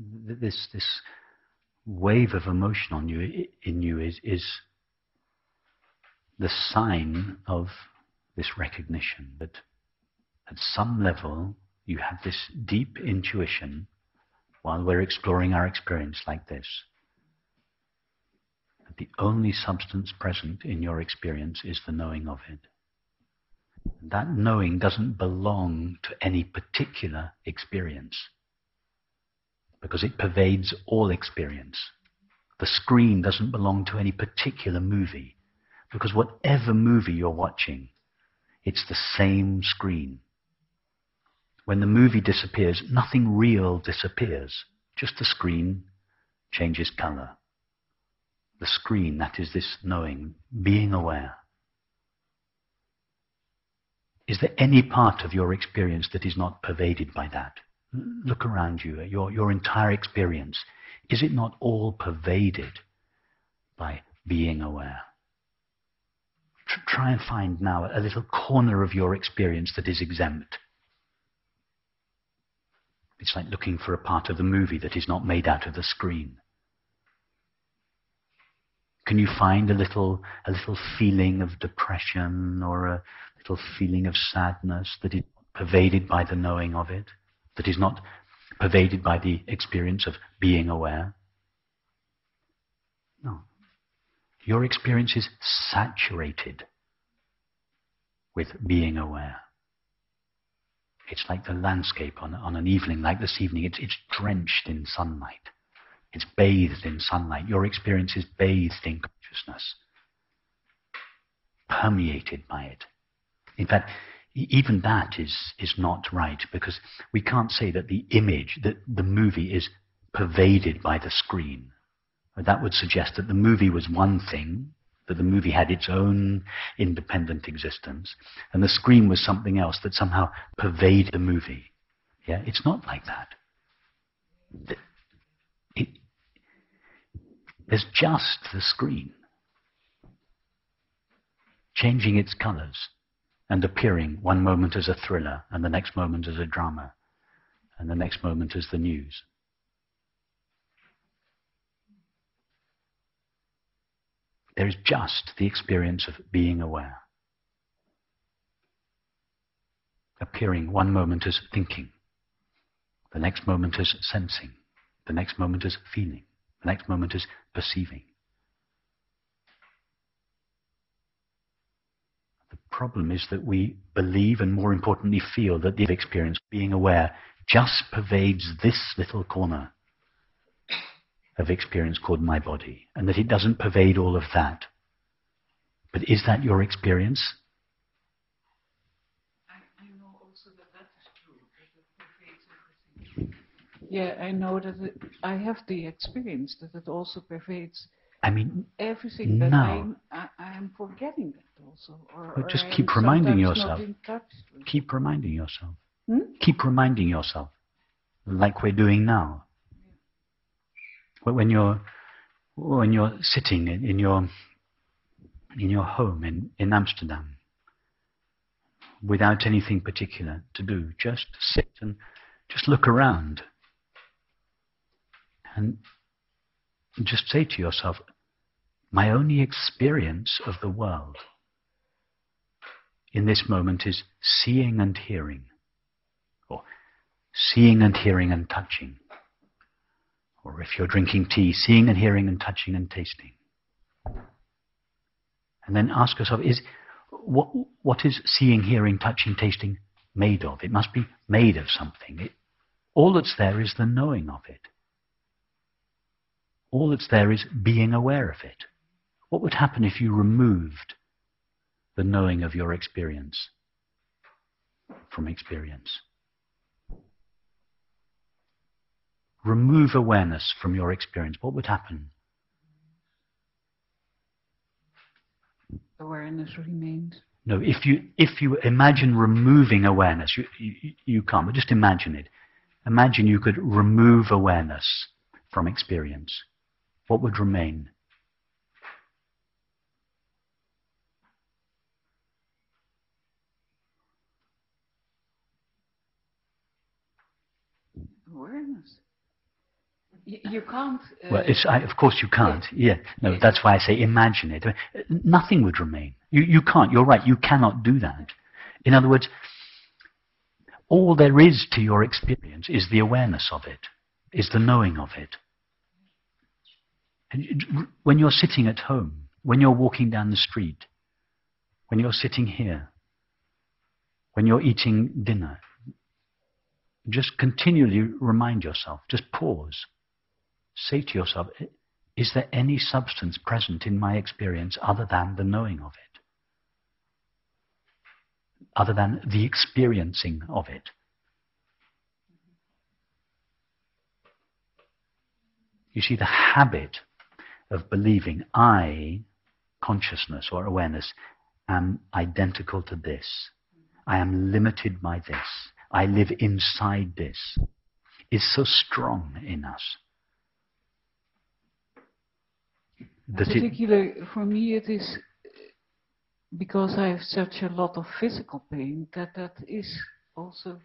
This wave of emotion in you is the sign of this recognition that at some level you have this deep intuition while we're exploring our experience like this. That the only substance present in your experience is the knowing of it. That knowing doesn't belong to any particular experience, because it pervades all experience. The screen doesn't belong to any particular movie, because whatever movie you're watching, it's the same screen. When the movie disappears, nothing real disappears. Just the screen changes color. The screen, that is this knowing, being aware. Is there any part of your experience that is not pervaded by that? Look around you, your entire experience. Is it not all pervaded by being aware? Try and find now a little corner of your experience that is exempt. It's like looking for a part of the movie that is not made out of the screen. Can you find a little feeling of depression or a little feeling of sadness that is pervaded by the knowing of it, that is not pervaded by the experience of being aware? No. Your experience is saturated with being aware. It's like the landscape on an evening like this evening. It's drenched in sunlight. It's bathed in sunlight. Your experience is bathed in consciousness, permeated by it. In fact, even that is not right, because we can't say that the image, that the movie is pervaded by the screen. That would suggest that the movie was one thing, that the movie had its own independent existence, and the screen was something else that somehow pervaded the movie. Yeah, it's not like that. There's just the screen, changing its colors and appearing one moment as a thriller, and the next moment as a drama, and the next moment as the news. There is just the experience of being aware, appearing one moment as thinking, the next moment as sensing, the next moment as feeling, the next moment as perceiving. The problem is that we believe, and more importantly feel, that the experience of being aware just pervades this little corner of experience called my body, and that it doesn't pervade all of that. But is that your experience? I know also that is true, that it pervades everything. Yeah, I know that I have the experience that it also pervades everything, but no. I am forgetting that also. Well, just keep reminding yourself. Keep reminding yourself. Keep reminding yourself, like we're doing now. When you're sitting in your home in Amsterdam, without anything particular to do, just sit and just look around, and just say to yourself, my only experience of the world in this moment is seeing and hearing, or seeing and hearing and touching. Or if you're drinking tea, seeing and hearing and touching and tasting. And then ask yourself, what is seeing, hearing, touching, tasting made of? It must be made of something. All that's there is the knowing of it. All that's there is being aware of it. What would happen if you removed the knowing of your experience from experience? Remove awareness from your experience. What would happen? Awareness remains. No, if you imagine removing awareness, you can't, but just imagine it. Imagine you could remove awareness from experience. What would remain? Awareness. You can't. Well, of course you can't. Yeah. No, that's why I say imagine it. Nothing would remain. You can't. You're right. You cannot do that. In other words, all there is to your experience is the awareness of it, is the knowing of it. And when you're sitting at home, when you're walking down the street, when you're sitting here, when you're eating dinner, just continually remind yourself, just pause. Say to yourself, is there any substance present in my experience other than the knowing of it? Other than the experiencing of it? You see, the habit of believing I, consciousness or awareness, am identical to this. I am limited by this. I live inside this, is so strong in us. Particularly for me it is because I have such a lot of physical pain that is also...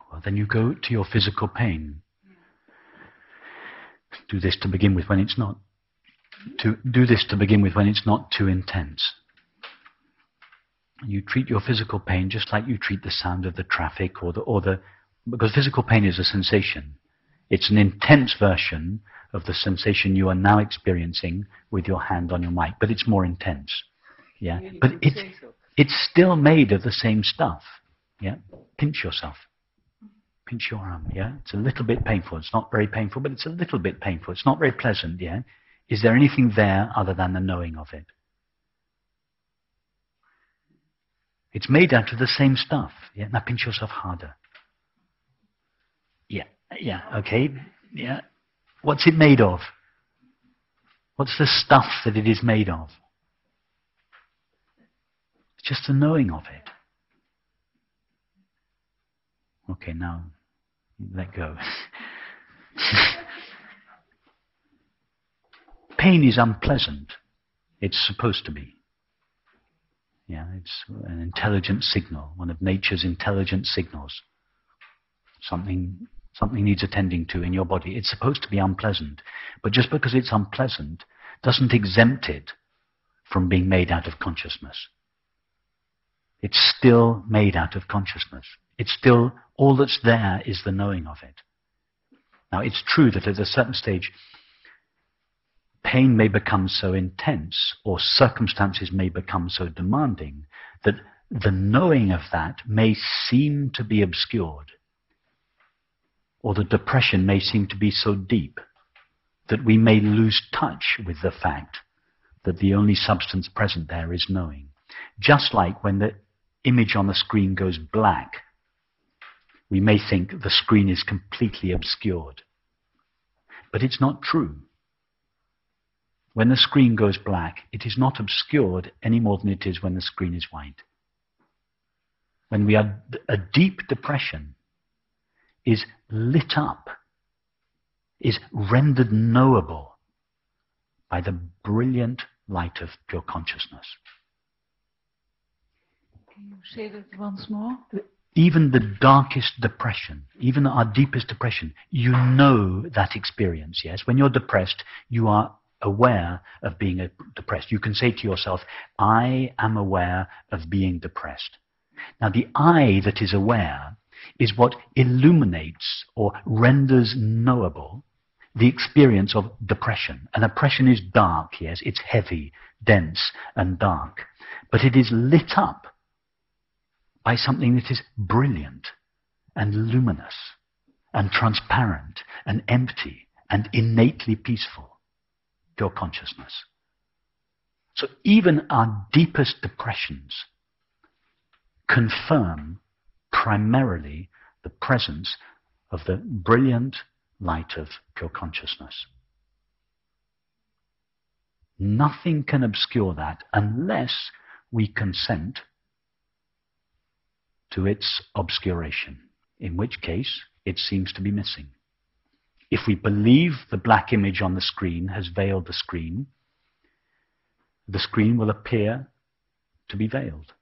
Well, then you go to your physical pain. Do this to begin with when it's not. Do this to begin with when it's not too intense. You treat your physical pain just like you treat the sound of the traffic because physical pain is a sensation. It's an intense version of the sensation you are now experiencing with your hand on your mic, but it's more intense. Yeah, but it's still made of the same stuff. Yeah, pinch yourself. Pinch your arm. Yeah, it's a little bit painful. It's not very painful, but it's a little bit painful. It's not very pleasant. Yeah, is there anything there other than the knowing of it? It's made out of the same stuff. Yeah, now pinch yourself harder. Yeah, okay. Yeah. What's it made of? What's the stuff that it is made of? It's just the knowing of it. Okay, now let go. Pain is unpleasant. It's supposed to be. Yeah, it's an intelligent signal, one of nature's intelligent signals. Something needs attending to in your body. It's supposed to be unpleasant. But just because it's unpleasant doesn't exempt it from being made out of consciousness. It's still made out of consciousness. It's still, all that's there is the knowing of it. Now, it's true that at a certain stage, pain may become so intense or circumstances may become so demanding that the knowing of that may seem to be obscured, or the depression may seem to be so deep that we may lose touch with the fact that the only substance present there is knowing. Just like when the image on the screen goes black, we may think the screen is completely obscured. But it's not true. When the screen goes black, it is not obscured any more than it is when the screen is white. When we are, a deep depression is lit up, is rendered knowable by the brilliant light of pure consciousness. Can you say that once more? Even the darkest depression, even our deepest depression, you know that experience, yes? When you're depressed, you are aware of being depressed. You can say to yourself, I am aware of being depressed. Now, the I that is aware is what illuminates or renders knowable the experience of depression. And oppression is dark, yes, it's heavy, dense, and dark. But it is lit up by something that is brilliant and luminous and transparent and empty and innately peaceful. Pure consciousness. So even our deepest depressions confirm primarily the presence of the brilliant light of pure consciousness. Nothing can obscure that unless we consent to its obscuration, in which case it seems to be missing. If we believe the black image on the screen has veiled the screen will appear to be veiled.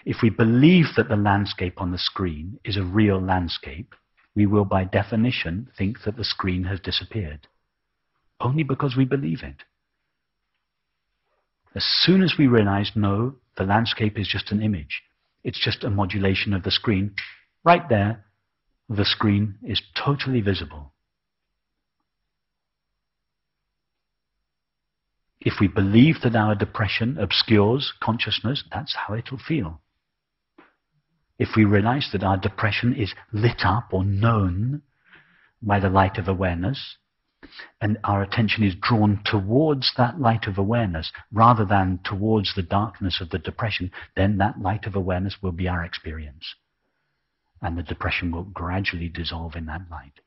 If we believe that the landscape on the screen is a real landscape, we will by definition think that the screen has disappeared, only because we believe it. As soon as we realize, no, the landscape is just an image, it's just a modulation of the screen, right there, the screen is totally visible. If we believe that our depression obscures consciousness, that's how it'll feel. If we realize that our depression is lit up or known by the light of awareness, and our attention is drawn towards that light of awareness rather than towards the darkness of the depression, then that light of awareness will be our experience. And the depression will gradually dissolve in that light.